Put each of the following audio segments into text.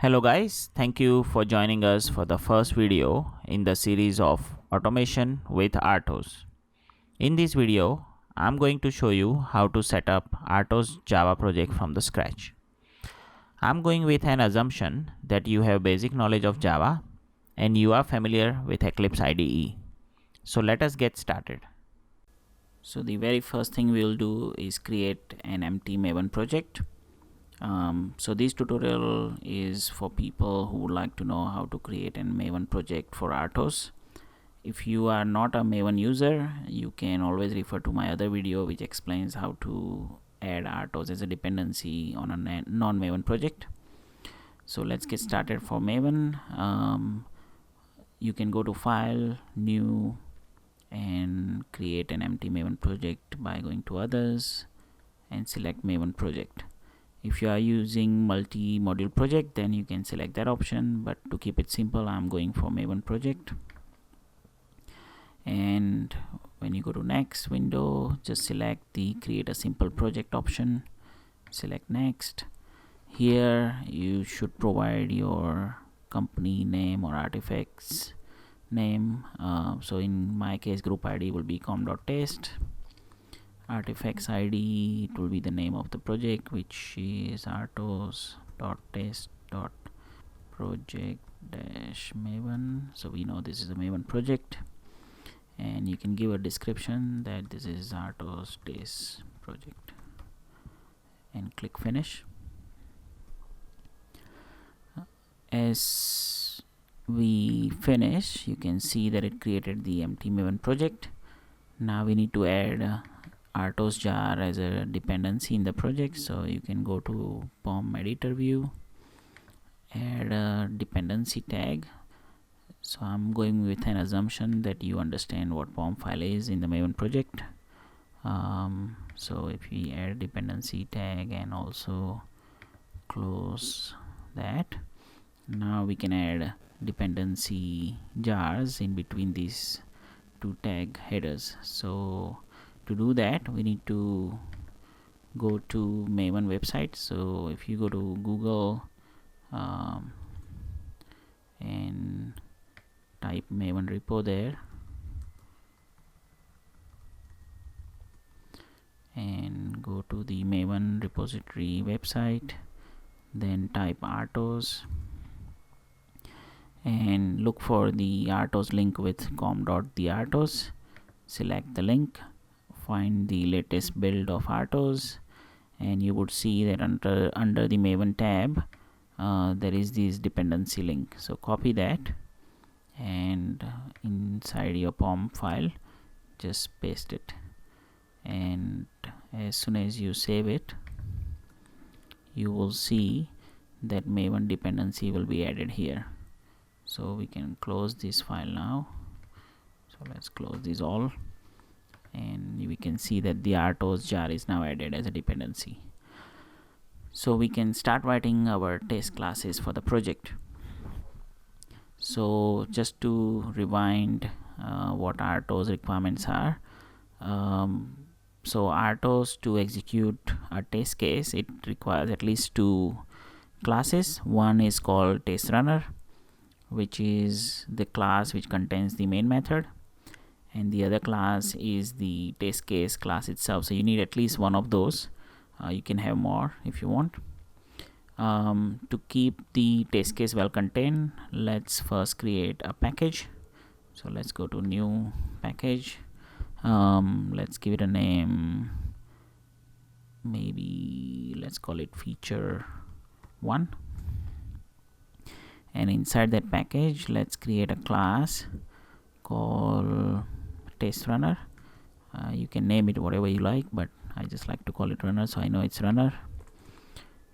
Hello guys, thank you for joining us for the first video in the series of automation with Artos. In this video, I'm going to show you how to set up Artos Java project from the scratch. I'm going with an assumption that you have basic knowledge of Java and you are familiar with Eclipse IDE. So let us get started. So the very first thing we'll do is create an empty Maven project. So this tutorial is for people who would like to know how to create a Maven project for Artos. If you are not a Maven user, you can always refer to my other video which explains how to add Artos as a dependency on a non-Maven project. So let's get started for Maven. You can go to File, New, and create an empty Maven project by going to Others and select Maven project. If you are using multi-module project, then you can select that option, but to keep it simple, I'm going for Maven project. And when you go to next window, just select the create a simple project option, select next. Here you should provide your company name or artifacts name. So in my case, group ID will be com.test. Artifacts ID, it will be the name of the project, which is artos.test.project-maven. So we know this is a Maven project, and you can give a description that this is Artos test project and click finish. As we finish, you can see that it created the empty Maven project. Now we need to add Artos jar as a dependency in the project. So you can go to POM editor view, add a dependency tag. So I'm going with an assumption that you understand what POM file is in the Maven project. So if we add dependency tag and also close that, now we can add dependency jars in between these two tag headers. So to do that, we need to go to Maven website. So if you go to Google and type Maven repo there and go to the Maven repository website, then type Artos and look for the Artos link with com.theartos. Select the link, find the latest build of Artos, and you would see that under the Maven tab there is this dependency link. So copy that and inside your POM file just paste it, and as soon as you save it, you will see that Maven dependency will be added here. So we can close this file now. So let's close these all, and we can see that the Artos jar is now added as a dependency. So we can start writing our test classes for the project. So just to rewind what Artos requirements are. So Artos, to execute a test case, it requires at least two classes. One is called test runner, which is the class which contains the main method, and the other class is the test case class itself. So you need at least one of those. You can have more if you want. To keep the test case well contained, let's first create a package. So let's go to new package. Let's give it a name. Maybe let's call it feature 1. And inside that package, let's create a class called test runner. You can name it whatever you like, but I just like to call it runner, so I know it's runner.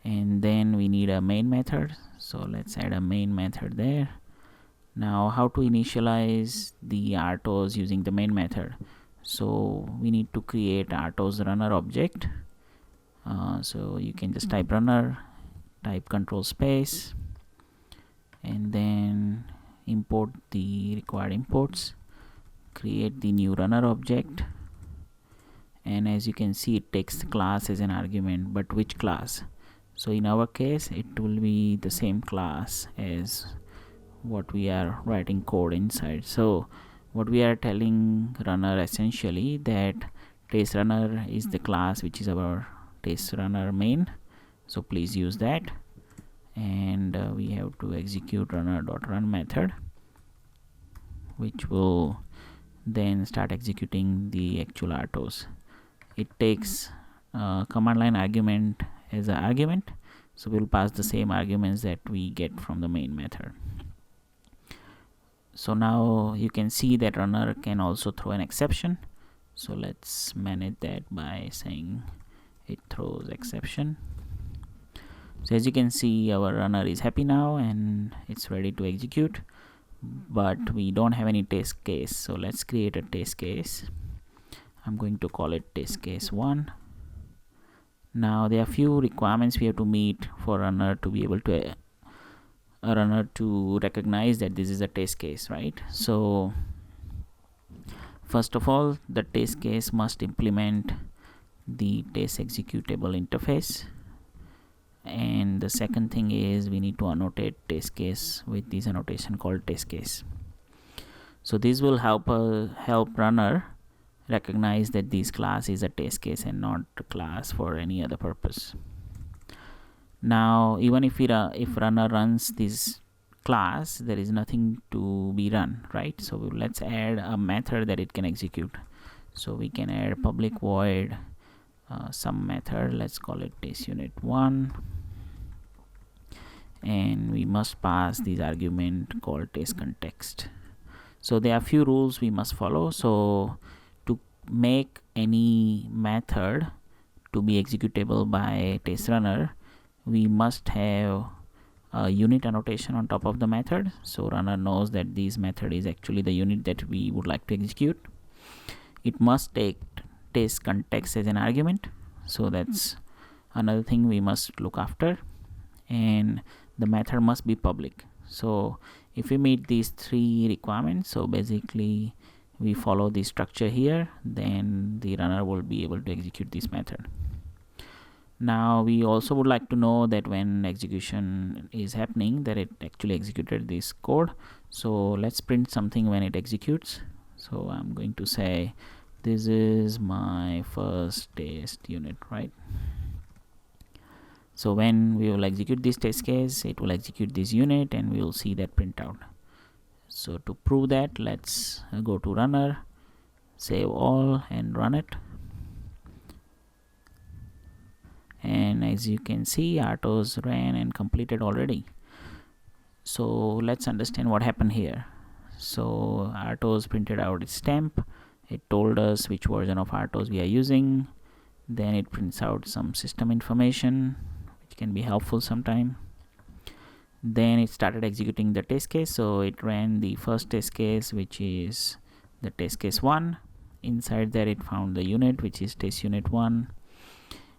And then we need a main method, so let's add a main method there. Now how to initialize the Artos using the main method? So we need to create Artos runner object. So you can just type runner, type control space, and then import the required imports, create the new runner object, and as you can see, it takes the class as an argument. But which class? So in our case it will be the same class as what we are writing code inside. So what we are telling runner essentially that test runner is the class which is our test runner main, so please use that. And we have to execute runner.run method, which will then start executing the actual Artos. It takes command line argument as an argument, so we'll pass the same arguments that we get from the main method. So now you can see that runner can also throw an exception, so let's manage that by saying it throws exception. So as you can see, our runner is happy now and it's ready to execute, but we don't have any test case, so let's create a test case. I'm going to call it test case 1. Now there are few requirements we have to meet for runner to be able to recognize that this is a test case, right? So first of all, the test case must implement the test executable interface, and the second thing is we need to annotate test case with this annotation called test case. So this will help runner recognize that this class is a test case and not a class for any other purpose. Now even if runner runs this class, there is nothing to be run, right? So let's add a method that it can execute. So we can add public void some method, let's call it test unit 1, and we must pass this argument called test context. So there are few rules we must follow. So to make any method to be executable by test runner, we must have a unit annotation on top of the method, so runner knows that this method is actually the unit that we would like to execute. It must take test context as an argument, so that's another thing we must look after. And the method must be public. So if we meet these 3 requirements, so basically we follow the structure here, then the runner will be able to execute this method. Now we also would like to know that when execution is happening, that it actually executed this code. So let's print something when it executes. So I'm going to say this is my first test unit, right? So when we will execute this test case, it will execute this unit and we will see that printout. So to prove that, let's go to runner, save all and run it. And as you can see, Artos ran and completed already. So let's understand what happened here. So Artos printed out its stamp. It told us which version of Artos we are using. Then it prints out some system information, which can be helpful sometime. Then it started executing the test case. So it ran the first test case, which is the test case 1. Inside there it found the unit, which is test unit 1.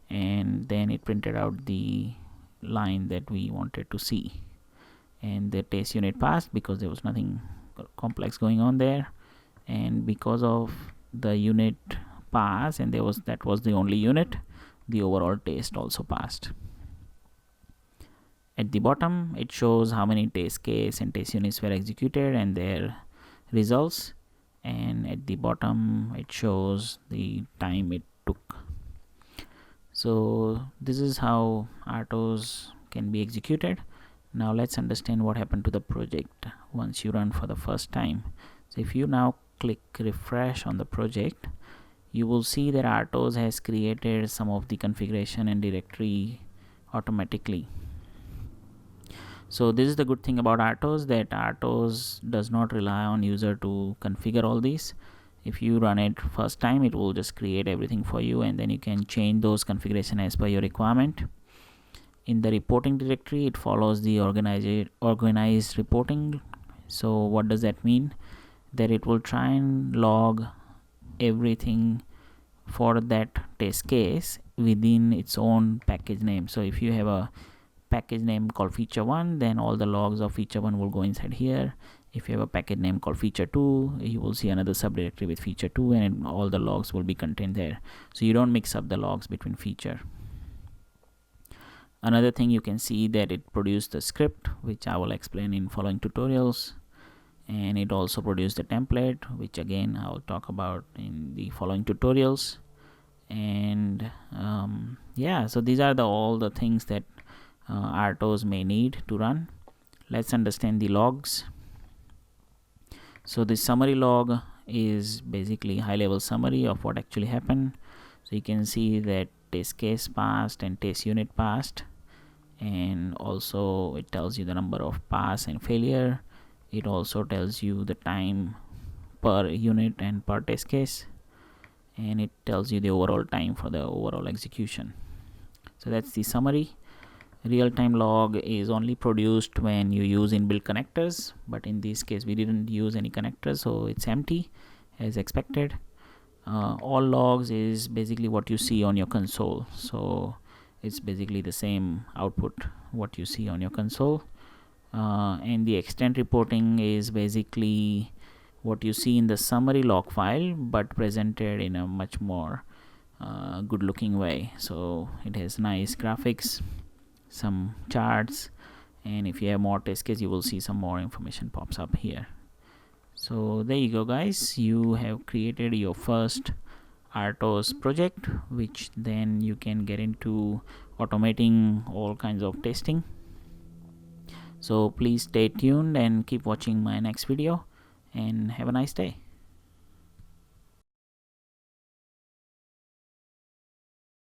And then it printed out the line that we wanted to see, and the test unit passed because there was nothing complex going on there. And because of the unit pass, and that was the only unit, the overall test also passed. At the bottom it shows how many test case and test units were executed and their results, and at the bottom it shows the time it took. So this is how Artos can be executed. Now let's understand what happened to the project once you run for the first time. So if you now click refresh on the project, you will see that Artos has created some of the configuration and directory automatically. So this is the good thing about Artos, that Artos does not rely on user to configure all these. If you run it first time, it will just create everything for you, and then you can change those configuration as per your requirement. In the reporting directory, it follows the organized reporting. So what does that mean? That it will try and log everything for that test case within its own package name. So if you have a package name called feature 1, then all the logs of feature 1 will go inside here. If you have a package name called feature 2, you will see another subdirectory with feature 2, and all the logs will be contained there. So you don't mix up the logs between feature. Another thing, you can see that it produced the script, which I will explain in following tutorials, and it also produced the template, which again I'll talk about in the following tutorials. And yeah, so these are all the things that Artos may need to run. Let's understand the logs. So the summary log is basically high level summary of what actually happened. So you can see that test case passed and test unit passed, and also it tells you the number of pass and failure. It also tells you the time per unit and per test case, and it tells you the overall time for the overall execution. So that's the summary. Real-time log is only produced when you use inbuilt connectors, but in this case we didn't use any connectors, so it's empty as expected. All logs is basically what you see on your console, so it's basically the same output what you see on your console. And the extent reporting is basically what you see in the summary log file, but presented in a much more good looking way. So it has nice graphics, some charts, and if you have more test case, you will see some more information pops up here. So there you go, guys. You have created your first Artos project, which then you can get into automating all kinds of testing. So please stay tuned and keep watching my next video, and have a nice day.